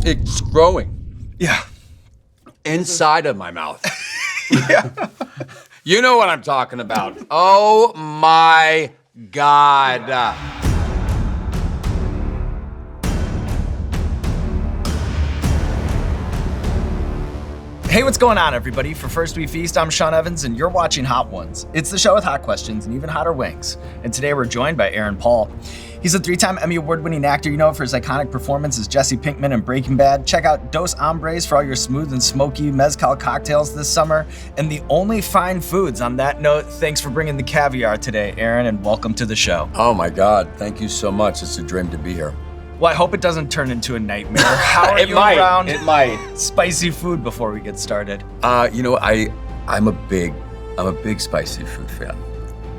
It's growing. Yeah. Inside of my mouth. Yeah. You know what I'm talking about. Oh my God. Hey, what's going on, everybody? For First We Feast, I'm Sean Evans, and you're watching Hot Ones. It's the show with hot questions and even hotter wings. And today we're joined by Aaron Paul. He's a 3-time Emmy Award-winning actor you know for his iconic performance as Jesse Pinkman in Breaking Bad. Check out Dos Hombres for all your smooth and smoky mezcal cocktails this summer. And the only fine foods. On that note, thanks for bringing the caviar today, Aaron, and welcome to the show. Oh my God, thank you so much. It's a dream to be here. Well, I hope it doesn't turn into a nightmare. How are you around spicy food before we get started? You know, I'm a big spicy food fan.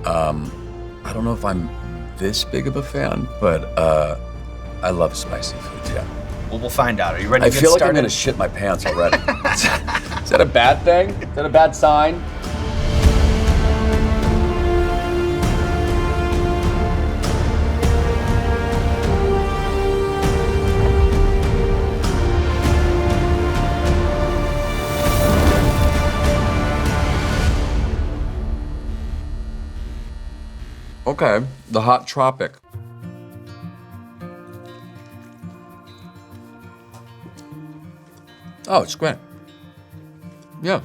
I don't know if I'm this big of a fan, but I love spicy foods, yeah. Well, we'll find out. Are you ready to get started? I feel like I'm gonna shit my pants already. Is that a bad thing? Is that a bad sign? Okay, the hot tropic. Oh, it's great. Yeah.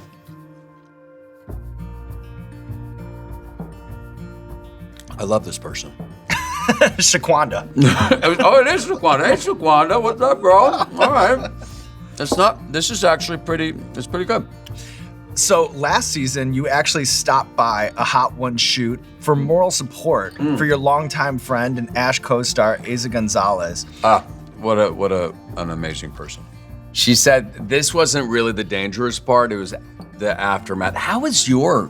I love this person. Shaquanda. Oh, it is Shaquanda. Hey, Shaquanda, what's up, bro? All right. This is actually it's pretty good. So last season, you actually stopped by a Hot One shoot for moral support for your longtime friend and Ash co-star Eiza Gonzalez. What an amazing person. She said this wasn't really the dangerous part, it was the aftermath. How is your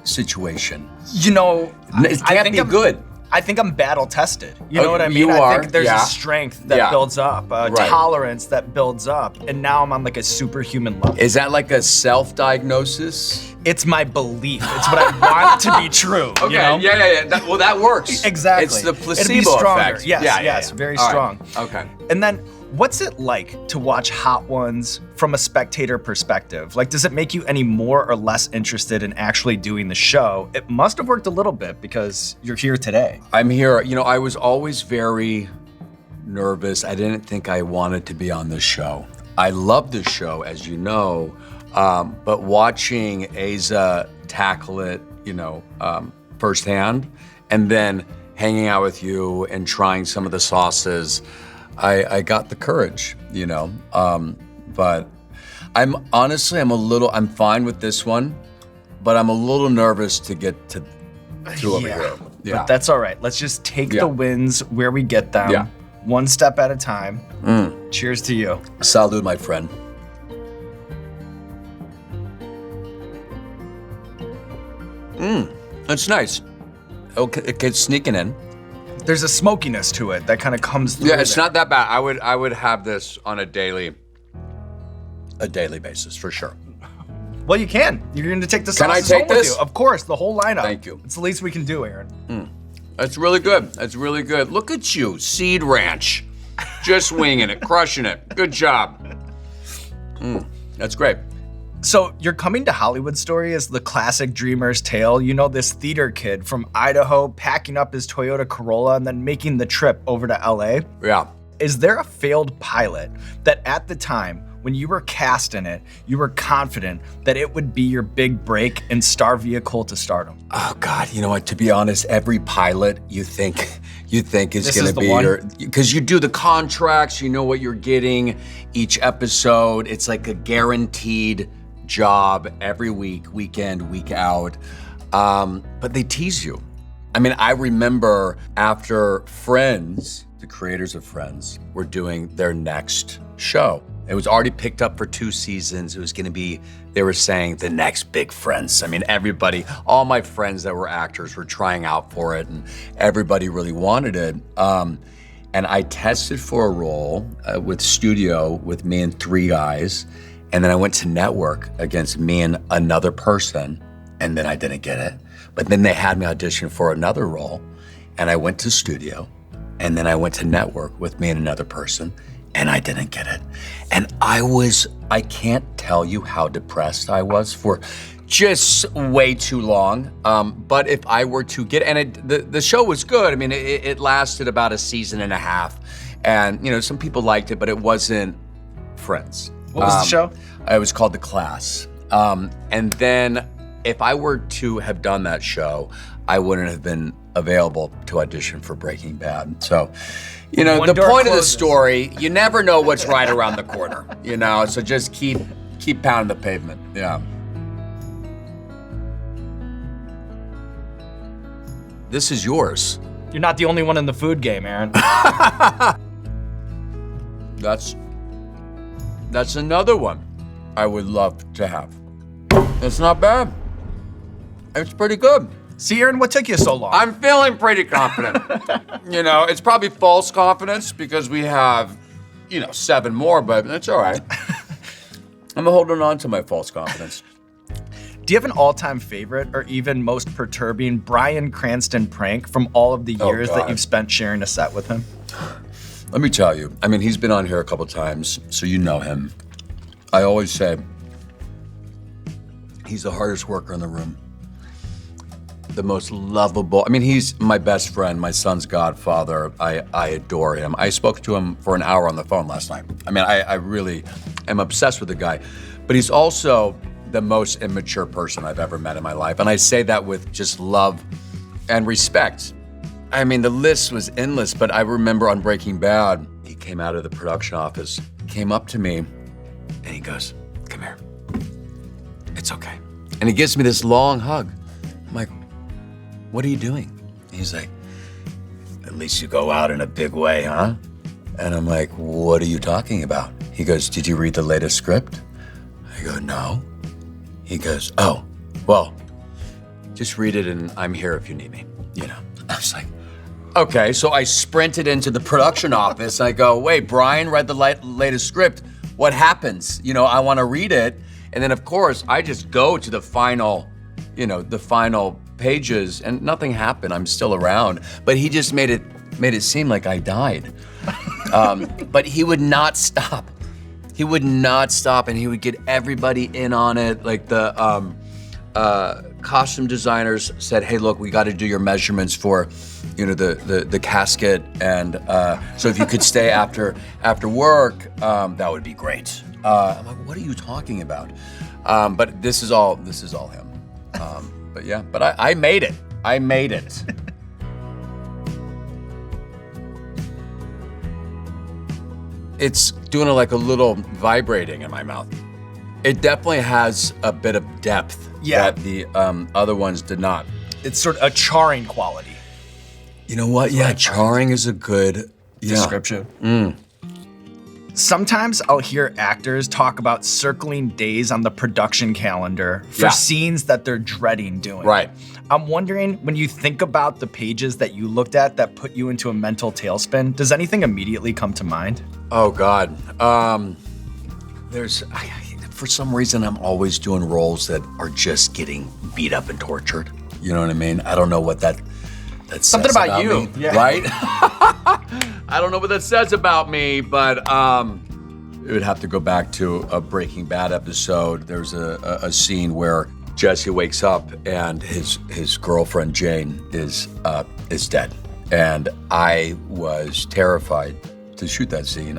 situation? You know, It can't be good. I think I'm battle tested. You know what I mean? You are, I think there's a strength that builds up, a tolerance that builds up, and now I'm on like a superhuman level. Is that like a self-diagnosis? It's my belief. It's what I want to be true. Okay, you know? yeah. That works. Exactly. It's the placebo It'd be stronger. effect. Yes, very All strong. Right. Okay. And then, what's it like to watch Hot Ones from a spectator perspective? Like, does it make you any more or less interested in actually doing the show? It must have worked a little bit because you're here today. I'm here. You know, I was always very nervous. I didn't think I wanted to be on this show. I love this show, as you know, but watching Eiza tackle it, firsthand, and then hanging out with you and trying some of the sauces, I got the courage, but I'm fine with this one, but I'm a little nervous to get to over here. Yeah. But that's all right. Let's just take the wins where we get them, one step at a time. Cheers to you. Salud, my friend. That's nice. Okay, it's sneaking in. There's a smokiness to it that kind of comes through. Yeah, it's not that bad. I would have this on a daily basis for sure. Well, you can. You're going to take the sauces Can I take home with this? you. Of course, the whole lineup. Thank you. It's the least we can do, Aaron. That's really good. That's really good. Look at you, Seed Ranch. Just winging it, crushing it. Good job. That's great. So your coming to Hollywood story is the classic dreamer's tale. You know, this theater kid from Idaho packing up his Toyota Corolla and then making the trip over to LA. Yeah. Is there a failed pilot that at the time when you were cast in it, you were confident that it would be your big break and star vehicle to stardom? Oh God, you know what? To be honest, every pilot you think is going to be your, because you do the contracts, you know what you're getting each episode. It's like a guaranteed job every week, weekend, week out. But they tease you. I mean, I remember after Friends, the creators of Friends were doing their next show. It was already picked up for 2 seasons. It was gonna be, they were saying, the next big Friends. I mean, everybody, all my friends that were actors were trying out for it, and everybody really wanted it. And I tested for a role with studio with me and 3 guys, and then I went to network against me and another person, and then I didn't get it. But then they had me audition for another role, and I went to studio, and then I went to network with me and another person, and I didn't get it. And I can't tell you how depressed I was for just way too long. But if I were to get, and the show was good. I mean, it lasted about a season and a half. And, you know, some people liked it, but it wasn't Friends. What was the show? It was called The Class. And then if I were to have done that show, I wouldn't have been available to audition for Breaking Bad. So, you know, the point of the story, you never know what's right around the corner, you know, so just keep pounding the pavement, yeah. This is yours. You're not the only one in the food game, Aaron. That's another one I would love to have. It's not bad. It's pretty good. See, Aaron, what took you so long? I'm feeling pretty confident. You know, it's probably false confidence because we have, 7 more, but it's all right. I'm holding on to my false confidence. Do you have an all-time favorite or even most perturbing Bryan Cranston prank from all of the years that you've spent sharing a set with him? Let me tell you, I mean, he's been on here a couple times, so you know him. I always say, he's the hardest worker in the room. The most lovable. I mean, he's my best friend, my son's godfather. I adore him. I spoke to him for an hour on the phone last night. I mean, I really am obsessed with the guy. But he's also the most immature person I've ever met in my life. And I say that with just love and respect. I mean, the list was endless, but I remember on Breaking Bad, he came out of the production office, came up to me, and he goes, "Come here. It's okay." And he gives me this long hug. I'm like, "What are you doing?" He's like, "At least you go out in a big way, huh?" And I'm like, "What are you talking about?" He goes, "Did you read the latest script?" I go, "No." He goes, "Oh, well, just read it and I'm here if you need me, you know." I was like, okay. So I sprinted into the production office. I go, "Wait, Bryan read the latest script. What happens? You know, I want to read it." And then of course I just go to the final pages and nothing happened. I'm still around, but he just made it seem like I died. But he would not stop. He would not stop, and he would get everybody in on it. Like the costume designers said, "Hey, look, we got to do your measurements for, the casket, and so if you could stay after work, that would be great." I'm like, "What are you talking about?" But this is all him. But yeah, but I made it. I made it. It's doing like a little vibrating in my mouth. It definitely has a bit of depth that the other ones did not. It's sort of a charring quality. You know what? Yeah, charring is a good description. Sometimes I'll hear actors talk about circling days on the production calendar for scenes that they're dreading doing. Right. I'm wondering, when you think about the pages that you looked at that put you into a mental tailspin, does anything immediately come to mind? Oh God. For some reason, I'm always doing roles that are just getting beat up and tortured. You know what I mean? I don't know what that says something about you, me, right? I don't know what that says about me, but it would have to go back to a Breaking Bad episode. There's a scene where Jesse wakes up and his girlfriend Jane is dead, and I was terrified to shoot that scene.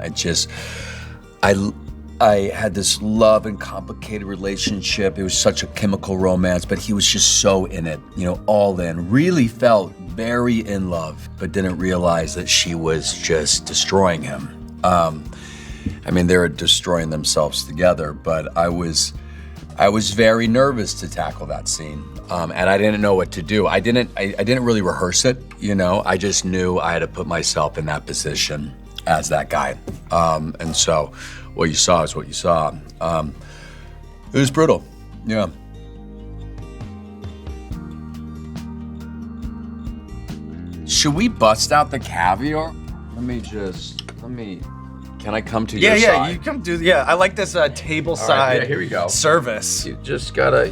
I had this love and complicated relationship. It was such a chemical romance, but he was just so in it, all in. Really felt very in love, but didn't realize that she was just destroying him. I mean, they were destroying themselves together, but I was very nervous to tackle that scene, and I didn't know what to do. I didn't really rehearse it, I just knew I had to put myself in that position as that guy, and so what you saw is what you saw. It was brutal, yeah. Should we bust out the caviar? Can I come to your side? Yeah, you come do, I like this table side here we go. Service. You just gotta,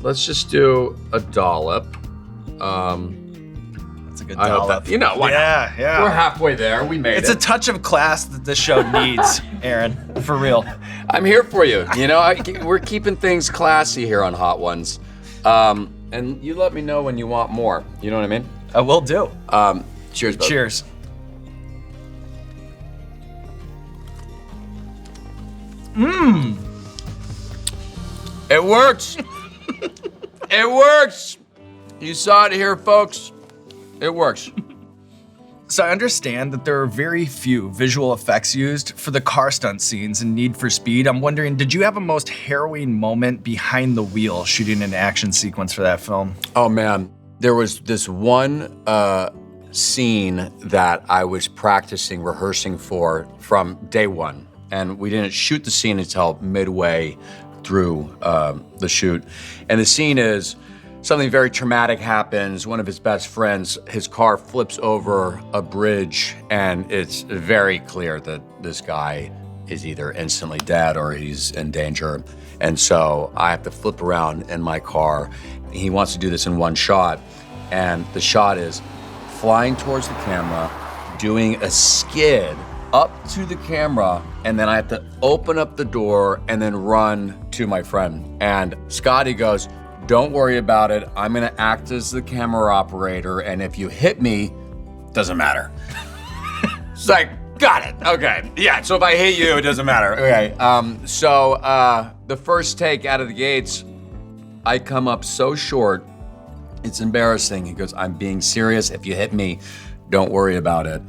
let's just do a dollop. That's a good I hope dollop. that, why not? Yeah. We're halfway there. We made it. It's a touch of class that this show needs, Aaron, for real. I'm here for you. We're keeping things classy here on Hot Ones. And you let me know when you want more. You know what I mean? I will do. Cheers, bud. Cheers. It works. It works. You saw it here, folks. It works. So I understand that there are very few visual effects used for the car stunt scenes in Need for Speed. I'm wondering, did you have a most harrowing moment behind the wheel shooting an action sequence for that film? Oh, man. There was this one scene that I was practicing, rehearsing for from day one. And we didn't shoot the scene until midway through the shoot. And the scene is something very traumatic happens. One of his best friends, his car flips over a bridge, and it's very clear that this guy is either instantly dead or he's in danger. And so I have to flip around in my car. He wants to do this in one shot. And the shot is flying towards the camera, doing a skid up to the camera, and then I have to open up the door and then run to my friend. And Scotty goes, "Don't worry about it. I'm gonna act as the camera operator, and if you hit me, doesn't matter." It's like, got it, okay. Yeah, so if I hit you, it doesn't matter. Okay, so the first take out of the gates, I come up so short, it's embarrassing. He goes, "I'm being serious. If you hit me, don't worry about it."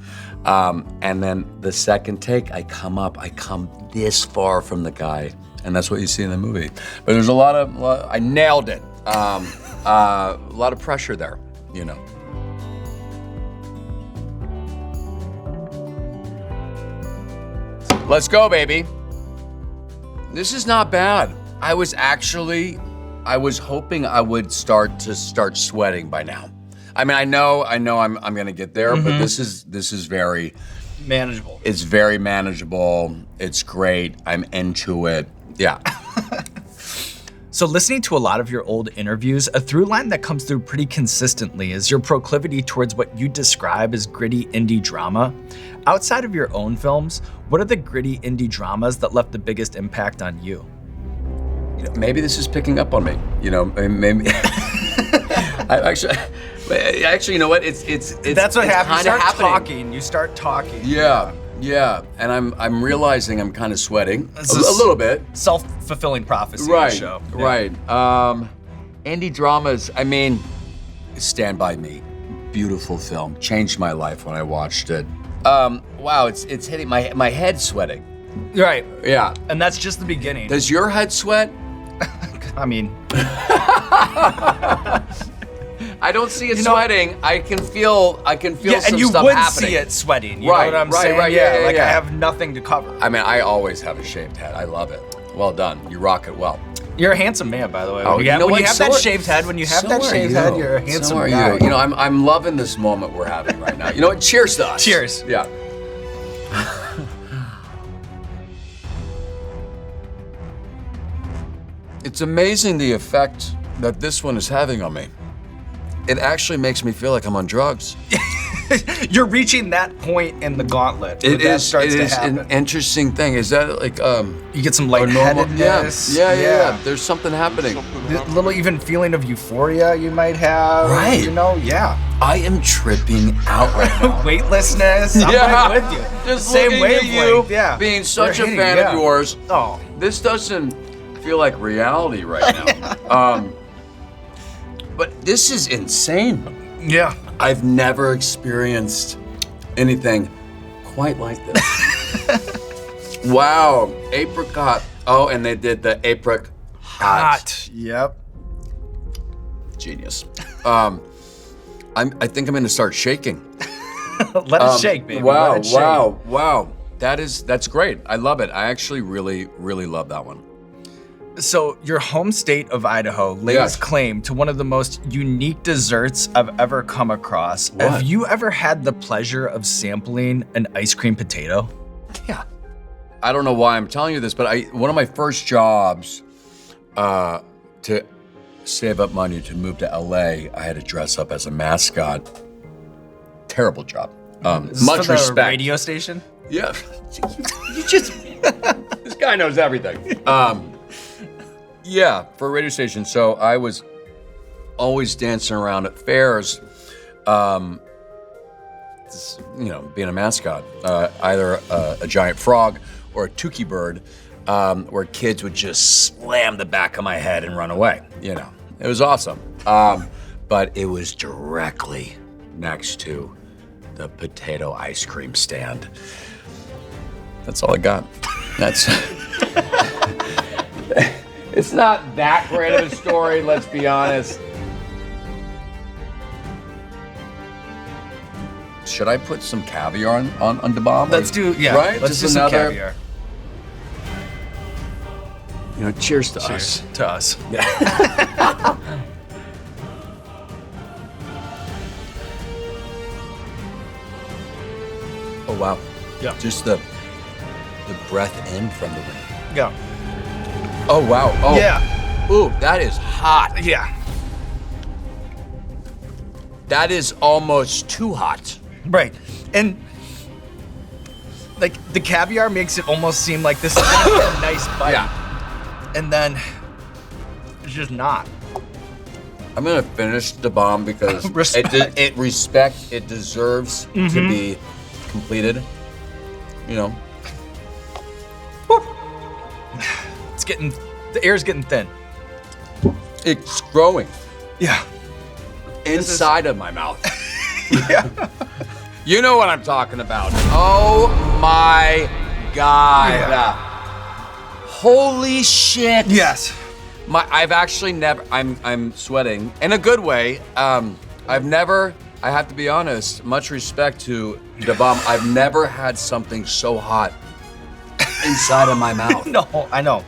And then the second take, I come this far from the guy, and that's what you see in the movie. But there's I nailed it. A lot of pressure there, Let's go, baby. This is not bad. I was hoping I would start sweating by now. I mean, I know I'm gonna get there, but this is very manageable. It's very manageable. It's great. I'm into it. Yeah. So listening to a lot of your old interviews, a through line that comes through pretty consistently is your proclivity towards what you describe as gritty indie drama. Outside of your own films, what are the gritty indie dramas that left the biggest impact on you? Maybe this is picking up on me. Maybe. Actually, you know what? It's that's what happens. You start talking. Yeah, and I'm realizing I'm kind of sweating a little bit. Self-fulfilling prophecy. Right. Show. Right. Indie dramas. I mean, Stand By Me, beautiful film. Changed my life when I watched it. Wow, it's hitting my head's sweating. Right. Yeah. And that's just the beginning. Does your head sweat? I mean. I don't see it sweating. I can feel some stuff happening. And you would see it sweating. You know what I'm saying? Right. Yeah. I have nothing to cover. I mean, I always have a shaved head. I love it. Well done. You rock it well. You're a handsome man, by the way. Oh, when you have that shaved head, you're a handsome guy. I'm loving this moment we're having right now. You know what? Cheers to us. Cheers. Yeah. It's amazing the effect that this one is having on me. It actually makes me feel like I'm on drugs. You're reaching that point in the gauntlet. It is an interesting thing. Is that like you get some lightheadedness? Yeah. There's something happening. A little even feeling of euphoria you might have. Right. Yeah. I am tripping out right now. Weightlessness. I'm right with you. Just same wavelength. Yeah. Being such a fan of yours. Oh. This doesn't feel like reality right now. But this is insane. Yeah. I've never experienced anything quite like this. Wow. Apricot. Oh, and they did the apricot. Hot. Yep. Genius. I think I'm gonna start shaking. Let it shake, baby. Wow, Let it shake. Wow. That's great. I love it. I actually really, really love that one. So your home state of Idaho lays claim to one of the most unique desserts I've ever come across. What? Have you ever had the pleasure of sampling an ice cream potato? Yeah. I don't know why I'm telling you this, but one of my first jobs to save up money to move to LA, I had to dress up as a mascot. terrible job. Is Much this for the respect. radio station? Yeah, you just this guy knows everything. Yeah, for a radio station. So I was always dancing around at fairs. Being a mascot, either a giant frog or a tookie bird, where kids would just slam the back of my head and run away. It was awesome. But it was directly next to the potato ice cream stand. That's all I got. That's. It's not that great of a story, let's be honest. Should I put some caviar on the bomb? Let's do, yeah. Right? Let's do some caviar. Cheers to us. To us. Yeah. Oh wow. Yeah. Just the breath in from the wind. Yeah. Oh wow. Oh. Yeah. Ooh, that is hot. Yeah. That is almost too hot. Right. And like the caviar makes it almost seem like this is gonna be a nice bite. Yeah. And then it's just not. I'm gonna finish the bomb because Respect. it deserves to be completed. It's the air's getting thin. It's growing Yeah. inside of my mouth. Yeah. You know what I'm talking about. Oh my God. Yeah. Holy shit. Yes. I've actually never, I'm sweating in a good way. I've never, I have to be honest, much respect to the bomb. I've never had something so hot inside of my mouth. No, I know.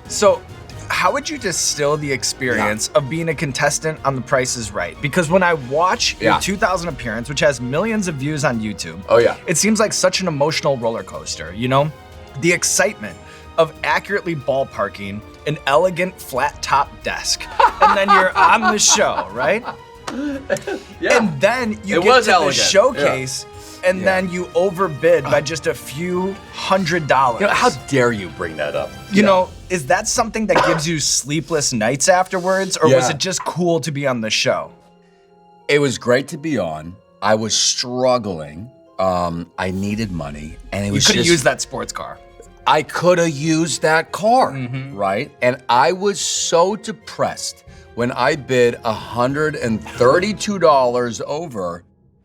So, how would you distill the experience of being a contestant on The Price is Right? Because when I watch your 2000 appearance, which has millions of views on YouTube, it seems like such an emotional roller coaster, The excitement of accurately ballparking an elegant flat top desk. And then you're on the show, right? Yeah. And then you get to the showcase and then you overbid by just a few $100. How dare you bring that up? You know, is that something that gives you sleepless nights afterwards, or was it just cool to be on the show? It was great to be on. I was struggling. I needed money, and it was You could have used that sports car. I could have used that car, right? And I was so depressed when I bid $132 over.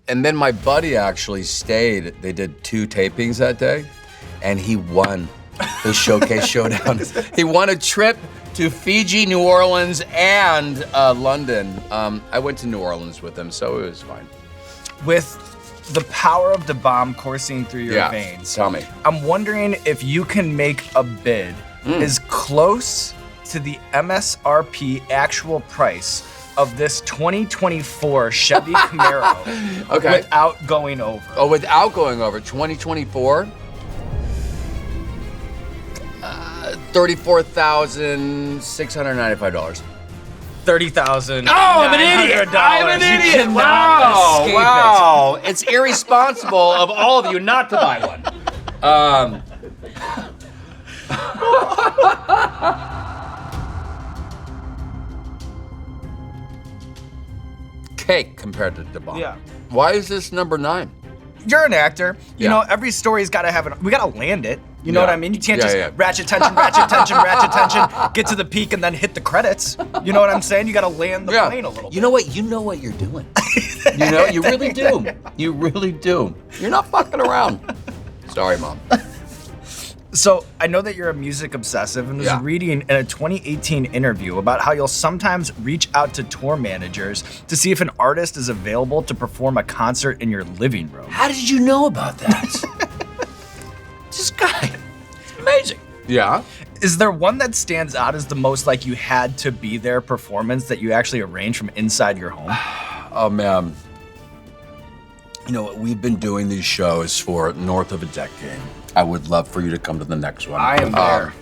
And then my buddy actually stayed. They did 2 tapings that day, and he won the Showcase Showdown. He won a trip to Fiji, New Orleans, and London. I went to New Orleans with him, so it was fine. With the power of the bomb coursing through your veins, tell me. I'm wondering if you can make a bid as close to the MSRP actual price of this 2024 Chevy Camaro without going over. Oh, without going over, 2024? $34,695. $30,000. Oh, I'm an idiot! I'm an idiot! Wow! It's irresponsible of all of you not to buy one. Cake compared to the bomb. Yeah. Why is this number 9? You're an actor. You know, every story's got to we got to land it. You know what I mean? You can't just ratchet tension, ratchet tension, ratchet tension, get to the peak and then hit the credits. You know what I'm saying? You got to land the plane a little bit. You know what? You know what you're doing. You really do. You really do. You're not fucking around. Sorry, Mom. So I know that you're a music obsessive and was reading in a 2018 interview about how you'll sometimes reach out to tour managers to see if an artist is available to perform a concert in your living room. How did you know about that? This guy, it's amazing. Yeah. Is there one that stands out as the most like you had to be there performance that you actually arranged from inside your home? Oh man. You know, we've been doing these shows for north of a decade. I would love for you to come to the next one. I am there.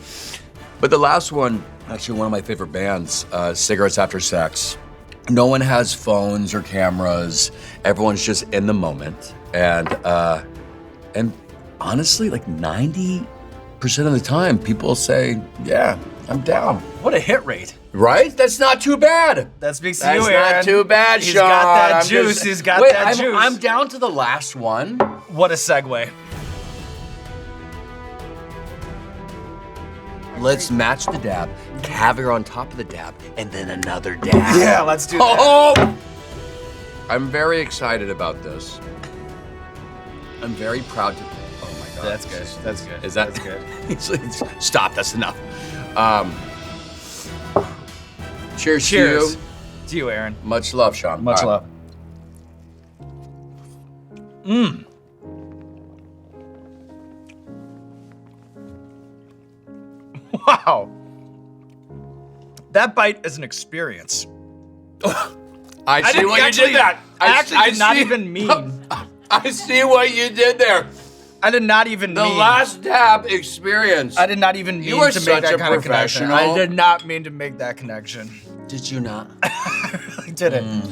But the last one, actually one of my favorite bands, Cigarettes After Sex. No one has phones or cameras. Everyone's just in the moment. And honestly, like 90% of the time, people say, yeah, I'm down. What a hit rate. Right? That's not too bad. That speaks to you, Aaron. That's not too bad, He's Sean. got that juice. He's got that juice. I'm down to the last one. What a segue. Let's match the dab, caviar on top of the dab, and then another dab. Yeah, let's do that. Oh! I'm very excited about this. I'm very proud to. Oh my God. That's good. That's good. Is that That's good? Stop. That's enough. Cheers. Cheers. To you. To you, Aaron. Much love, Sean. Much All right. love. Wow. That bite is an experience. I see what you did there. I actually did not even mean. I see what you did there. I did not even mean. The last dab experience. I did not even mean to make that kind of connection. I did not mean to make that connection. Did you not? I really didn't.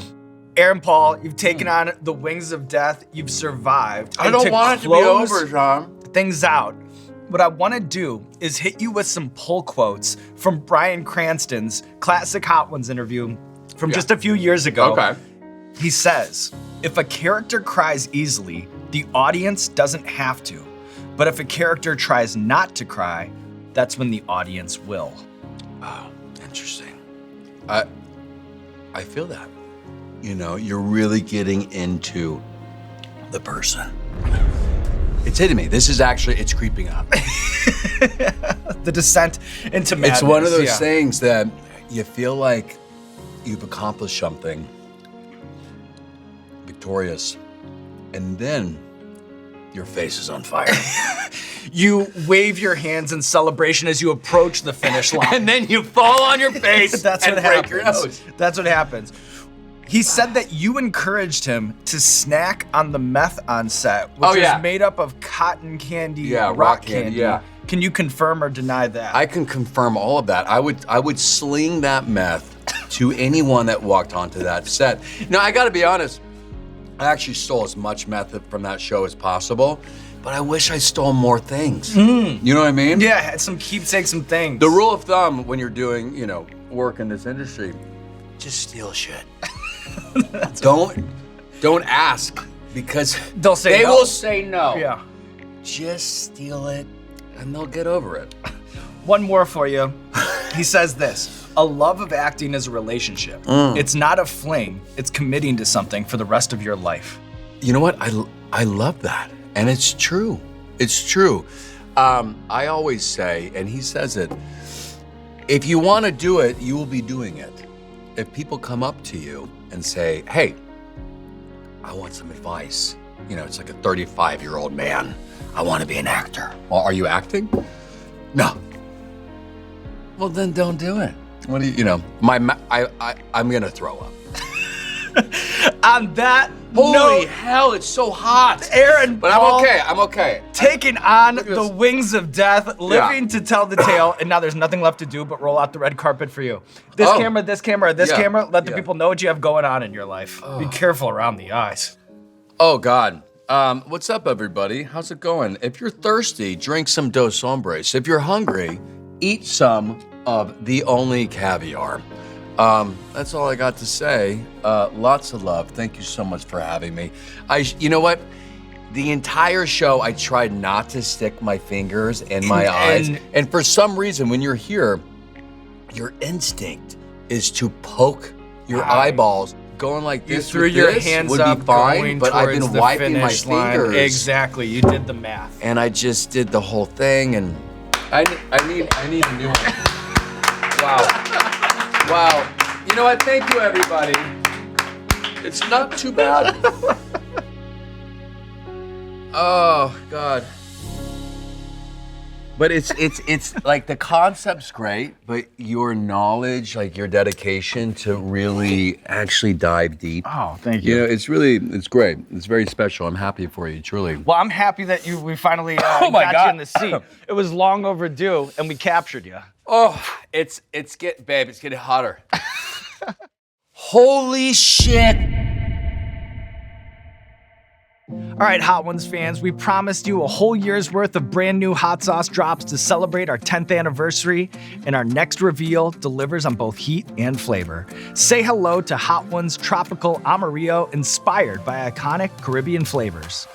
Aaron Paul, you've taken on the wings of death. You've survived. I don't want it to be over, Sean. Things out. What I want to do is hit you with some pull quotes from Bryan Cranston's classic Hot Ones interview from just a few years ago. Okay. He says, if a character cries easily, the audience doesn't have to. But if a character tries not to cry, that's when the audience will. Oh, interesting. I feel that. You know, you're really getting into the person. It's hitting me. This is actually, it's creeping up. The descent into madness. It's one of those things that you feel like you've accomplished something victorious, and then your face is on fire. You wave your hands in celebration as you approach the finish line. And then you fall on your face That's and what break happens. your nose. That's what happens. He said that you encouraged him to snack on the meth on set, which is made up of cotton candy, rock candy. Yeah. Can you confirm or deny that? I can confirm all of that. I would sling that meth to anyone that walked onto that set. Now, I gotta be honest, I actually stole as much meth from that show as possible, but I wish I stole more things. You know what I mean? Yeah, some keepsakes, some things. The rule of thumb when you're doing, work in this industry, just steal shit. Don't ask, because they will say no. Yeah. Just steal it and they'll get over it. One more for you. He says this: a love of acting is a relationship. It's not a fling. It's committing to something for the rest of your life. You know what? I love that. And it's true. It's true. I always say, and he says it, if you want to do it, you will be doing it. If people come up to you and say, hey, I want some advice. It's like a 35-year-old man. I want to be an actor. Well, are you acting? No. Well, then don't do it. What do you, I'm going to throw up. On that Holy note, hell, it's so hot. Aaron But Paul, I'm okay. Taking on the wings of death, living to tell the tale, and now there's nothing left to do but roll out the red carpet for you. This camera, let the people know what you have going on in your life. Be careful around the eyes. Oh, God. What's up, everybody? How's it going? If you're thirsty, drink some Dos Hombres. If you're hungry, eat some of the only caviar. That's all I got to say. Lots of love. Thank you so much for having me. You know what? The entire show, I tried not to stick my fingers in my eyes. And for some reason, when you're here, your instinct is to poke your eyeballs. Going like this, you threw your hands would up, be fine, going but I've been towards the wiping my finish line. fingers. Exactly, you did the math. And I just did the whole thing, and I need a new one. Wow. You know what? Thank you, everybody. It's not too bad. Oh, God. But it's like the concept's great, but your knowledge, like your dedication to really actually dive deep. Oh, thank you. It's great. It's very special. I'm happy for you, truly. Well, I'm happy that we finally got you in the seat. It was long overdue, and we captured you. Oh, it's getting hotter. Holy shit. All right, Hot Ones fans, we promised you a whole year's worth of brand new hot sauce drops to celebrate our 10th anniversary, and our next reveal delivers on both heat and flavor. Say hello to Hot Ones Tropical Amarillo, inspired by iconic Caribbean flavors.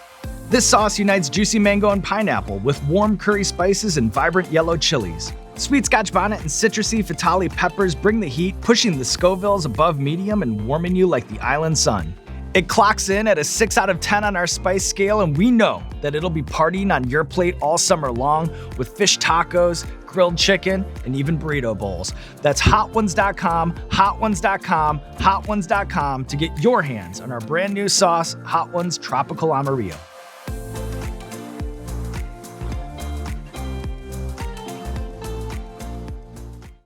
This sauce unites juicy mango and pineapple with warm curry spices and vibrant yellow chilies. Sweet Scotch bonnet and citrusy Fatali peppers bring the heat, pushing the Scovilles above medium and warming you like the island sun. It clocks in at a 6 out of 10 on our spice scale, and we know that it'll be partying on your plate all summer long with fish tacos, grilled chicken, and even burrito bowls. That's HotOnes.com, HotOnes.com, HotOnes.com to get your hands on our brand new sauce, Hot Ones Tropical Amarillo.